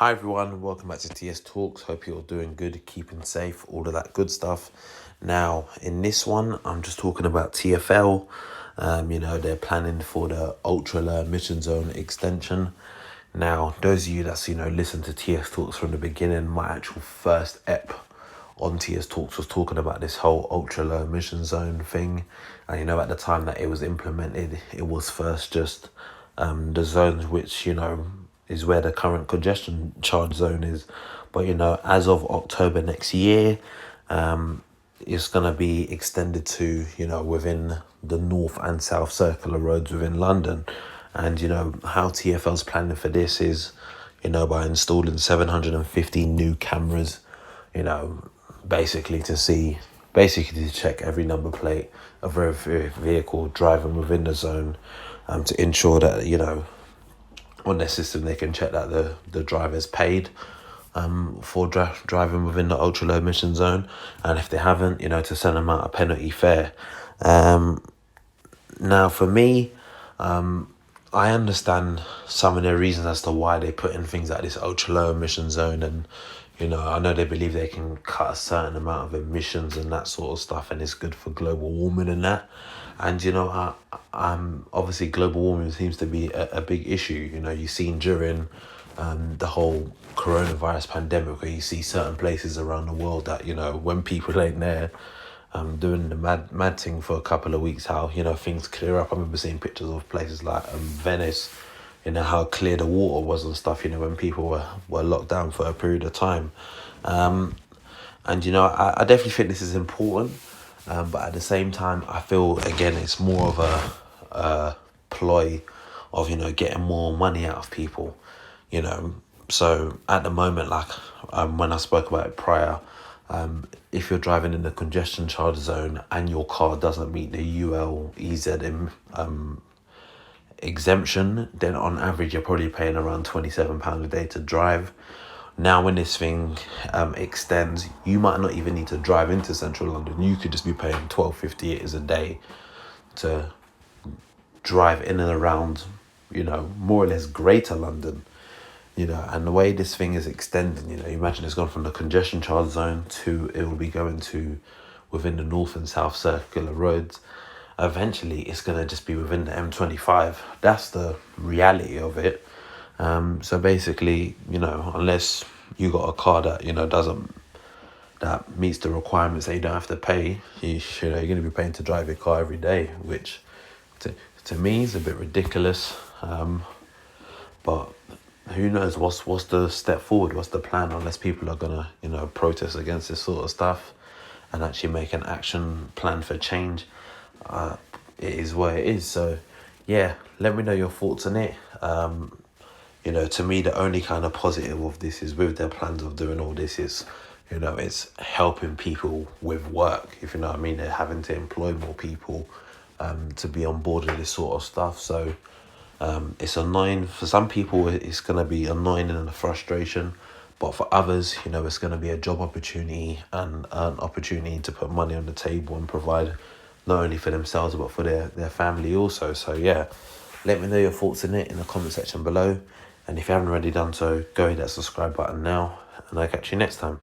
Hi everyone, welcome back to TS Talks. Hope you're doing good, keeping safe, all of that good stuff. Now, in this one, I'm just talking about TFL. They're planning for the ultra low emission zone extension. Now, those of you that's listened to TS Talks from the beginning, my actual first ep on TS Talks was talking about this whole ultra low emission zone thing. And at the time that it was implemented, it was first just the zones which is where the current congestion charge zone is. But as of October next year, it's going to be extended to within the north and south circular roads within London. And how TFL's planning for this is by installing 750 new cameras, basically to check every number plate of every vehicle driving within the zone, to ensure that on their system they can check that the driver's paid for driving within the ultra low emission zone, and if they haven't, to send them out a penalty fare. Now for me, I understand some of the reasons as to why they put in things like this ultra low emission zone, and I know they believe they can cut a certain amount of emissions and that sort of stuff, and it's good for global warming and that. And I'm obviously global warming seems to be a big issue. You've seen during the whole coronavirus pandemic, where you see certain places around the world that when people ain't there doing the mad thing for a couple of weeks, how things clear up. I remember seeing pictures of places like Venice, how clear the water was and stuff, when people were locked down for a period of time. And I definitely think this is important, but at the same time I feel again it's more of a ploy of getting more money out of people. So at the moment, like when I spoke about it prior, if you're driving in the congestion charge zone and your car doesn't meet the ULEZ exemption, then on average you're probably paying around £27 a day to drive. Now when this thing extends, you might not even need to drive into central London. You could just be paying £12.50 a day to drive in and around more or less greater London. And the way this thing is extending, imagine it's gone from the congestion charge zone to it will be going to within the north and south circular roads. Eventually it's going to just be within the M25. That's the reality of it. So basically, unless you got a car that that meets the requirements that you don't have to pay, you're going to be paying to drive your car every day, which to me is a bit ridiculous. But who knows what's the step forward, what's the plan, unless people are gonna protest against this sort of stuff and actually make an action plan for change. It is what it is. So yeah, let me know your thoughts on it. To me the only kind of positive of this is with their plans of doing all this is it's helping people with work, if you know what I mean. They're having to employ more people to be on board with this sort of stuff. So it's annoying for some people. It's going to be annoying and a frustration, but for others, it's going to be a job opportunity and an opportunity to put money on the table and provide not only for themselves but for their family also. So yeah, let me know your thoughts in it in the comment section below, and if you haven't already done so, go hit that subscribe button now, and I'll catch you next time.